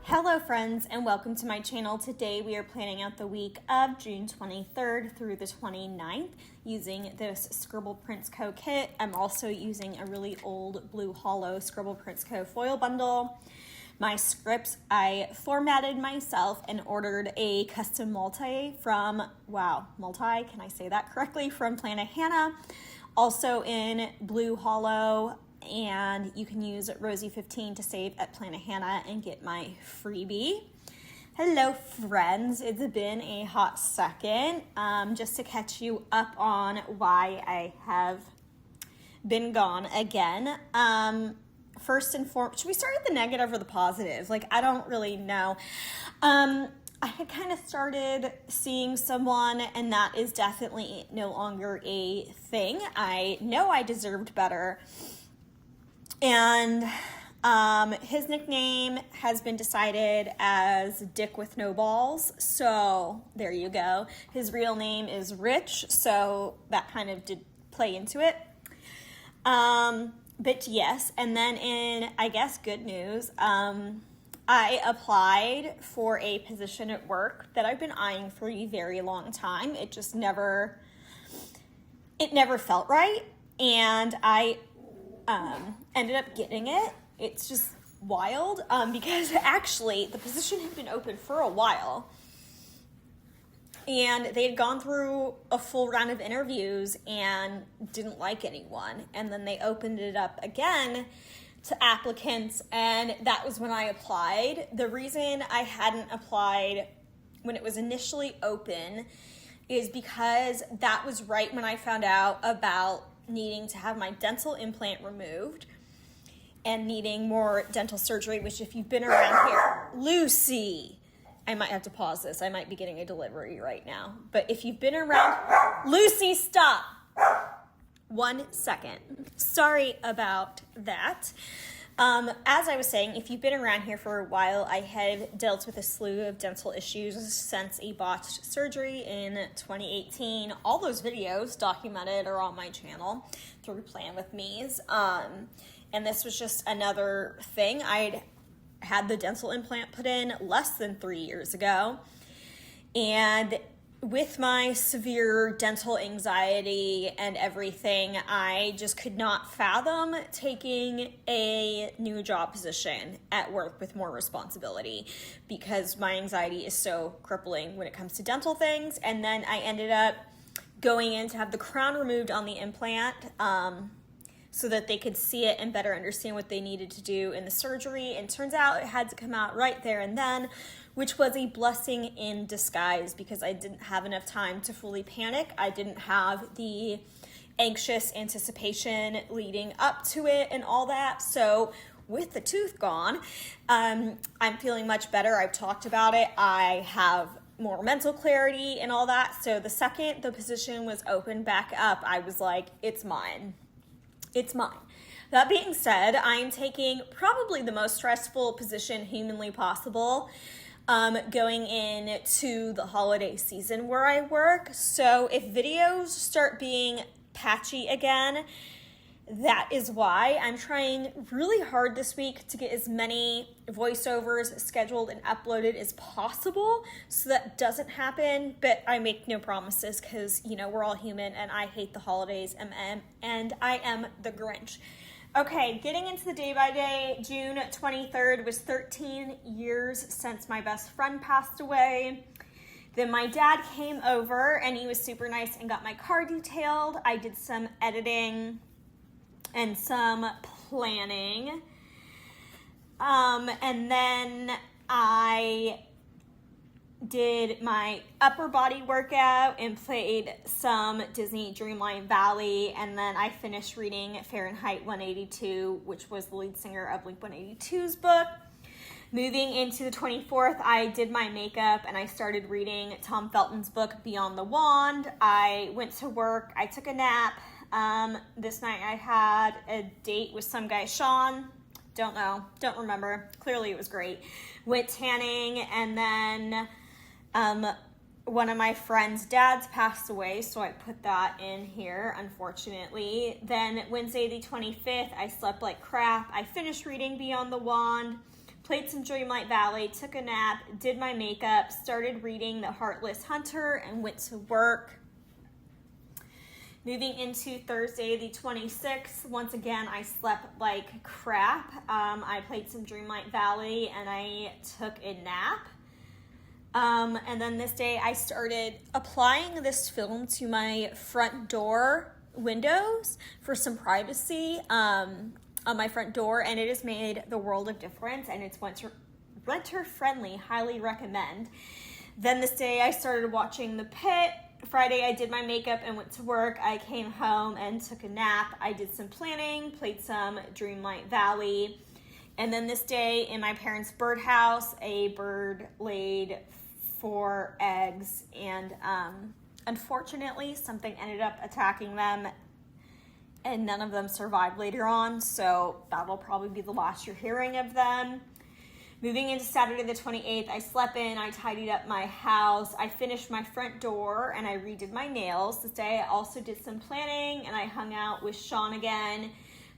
Hello friends and welcome to my channel. Today we are planning out the week of June 23rd through the 29th using this Scribble Prints Co kit. I'm also using a really old Blue Hollow Scribble Prints Co foil bundle. My scripts I formatted myself and ordered a custom multi from, can I say that correctly, from Planet Hannah. Also in Blue Hollow, and you can use Rosey15 to save at Planet Hannah and get my freebie. Hello friends, it's been a hot second. Just to catch you up on why I have been gone again. First and foremost, should we start with the negative or the positive? I don't really know. I had kind of started seeing someone, and that is definitely no longer a thing. I know I deserved better. And his nickname has been decided as Dick with No Balls, so there you go. His real name is Rich, so that kind of did play into it. But yes, and then in, I guess, good news, I applied for a position at work that I've been eyeing for a very long time. It just never felt right, and I ended up getting it. It's just wild because actually the position had been open for a while and they had gone through a full round of interviews and didn't like anyone, and then they opened it up again to applicants, and that was when I applied. The reason I hadn't applied when it was initially open is because that was right when I found out about needing to have my dental implant removed and needing more dental surgery, which if you've been around here, Lucy, I might have to pause this. I might be getting a delivery right now. But if you've been around, Lucy, stop. 1 second. Sorry about that. As I was saying, if you've been around here for a while, I had dealt with a slew of dental issues since a botched surgery in 2018. All those videos documented are on my channel through Plan With Me's. And this was just another thing. I'd had the dental implant put in less than 3 years ago. And with my severe dental anxiety and everything, I just could not fathom taking a new job position at work with more responsibility because my anxiety is so crippling when it comes to dental things. And then I ended up going in to have the crown removed on the implant so that they could see it and better understand what they needed to do in the surgery. And turns out it had to come out right there and then, which was a blessing in disguise because I didn't have enough time to fully panic. I didn't have the anxious anticipation leading up to it and all that. So with the tooth gone, I'm feeling much better. I've talked about it. I have more mental clarity and all that. So the second the position was opened back up, I was like, it's mine. It's mine. That being said, I'm taking probably the most stressful position humanly possible going into the holiday season where I work. So if videos start being patchy again, that is why. I'm trying really hard this week to get as many voiceovers scheduled and uploaded as possible so that doesn't happen, but I make no promises because, we're all human and I hate the holidays and I am the Grinch. Okay, getting into the day by day, June 23rd was 13 years since my best friend passed away. Then my dad came over and he was super nice and got my car detailed. I did some editing and some planning. And then I did my upper body workout and played some Disney Dreamlight Valley, and then I finished reading Fahrenheit 182, which was the lead singer of Blink-182's book. Moving into the 24th, I did my makeup and I started reading Tom Felton's book, Beyond the Wand. I went to work, I took a nap. This night I had a date with some guy, Sean. Don't remember. Clearly it was great. Went tanning, and then one of my friend's dads passed away, so I put that in here, unfortunately. Then Wednesday the 25th, I slept like crap. I finished reading Beyond the Wand, played some Dreamlight Valley, took a nap, did my makeup, started reading The Heartless Hunter, and went to work. Moving into Thursday the 26th, once again, I slept like crap. I played some Dreamlight Valley and I took a nap. And then this day I started applying this film to my front door windows for some privacy on my front door, and it has made the world of difference, and it's renter friendly. Highly recommend. Then this day I started watching The Pit. Friday I did my makeup and went to work. I came home and took a nap. I did some planning, played some Dreamlight Valley. And then this day in my parents' birdhouse, a bird laid 4 eggs, and unfortunately something ended up attacking them and none of them survived later on, so that'll probably be the last you're hearing of them. Moving into Saturday the 28th, I slept in, I tidied up my house, I finished my front door, and I redid my nails. This day I also did some planning, and I hung out with Sean again,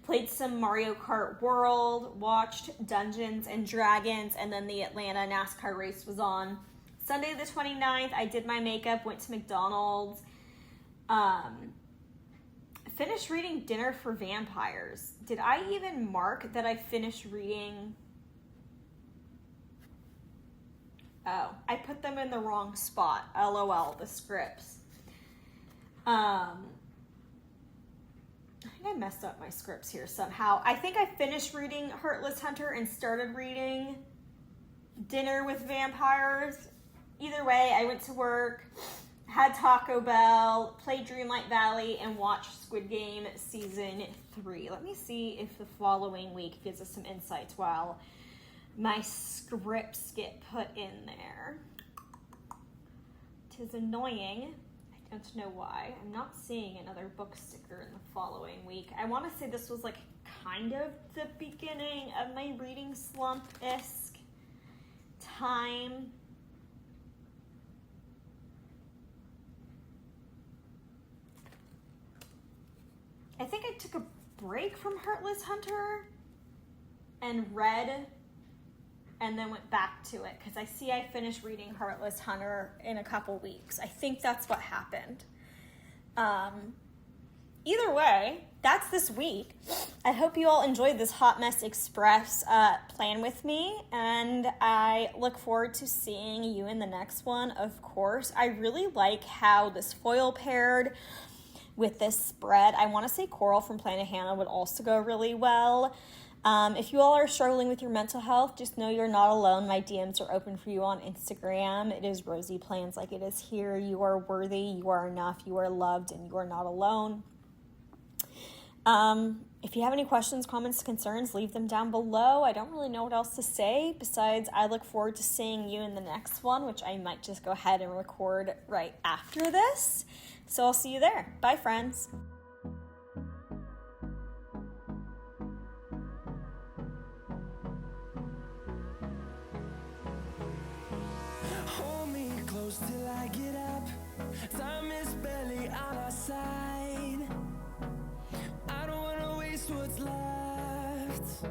played some Mario Kart World, watched Dungeons and Dragons, and then the Atlanta NASCAR race was on. Sunday the 29th, I did my makeup, went to McDonald's, finished reading Dinner for Vampires. Did I even mark that I finished reading... Oh, I put them in the wrong spot. LOL, the scripts. I think I messed up my scripts here somehow. I think I finished reading Heartless Hunter and started reading Dinner with Vampires. Either way, I went to work, had Taco Bell, played Dreamlight Valley, and watched Squid Game Season 3. Let me see if the following week gives us some insights while my scripts get put in there. 'Tis annoying. I don't know why. I'm not seeing another book sticker in the following week. I want to say this was like kind of the beginning of my reading slump-esque time. I think I took a break from Heartless Hunter and read and then went back to it because I see I finished reading Heartless Hunter in a couple weeks. I think that's what happened. Either way, that's this week. I hope you all enjoyed this Hot Mess Express plan with me, and I look forward to seeing you in the next one, of course. I really like how this foil paired with this spread. I want to say Coral from Planet Hannah would also go really well. If you all are struggling with your mental health, just know you're not alone. My DMs are open for you on Instagram. It is RoseyPlans like it is here. You are worthy, you are enough, you are loved, and you are not alone. If you have any questions, comments, concerns, leave them down below. I don't really know what else to say besides I look forward to seeing you in the next one, which I might just go ahead and record right after this. So I'll see you there. Bye, friends. Hold me close till I get up. Time is barely on our side. I don't wanna waste what's left.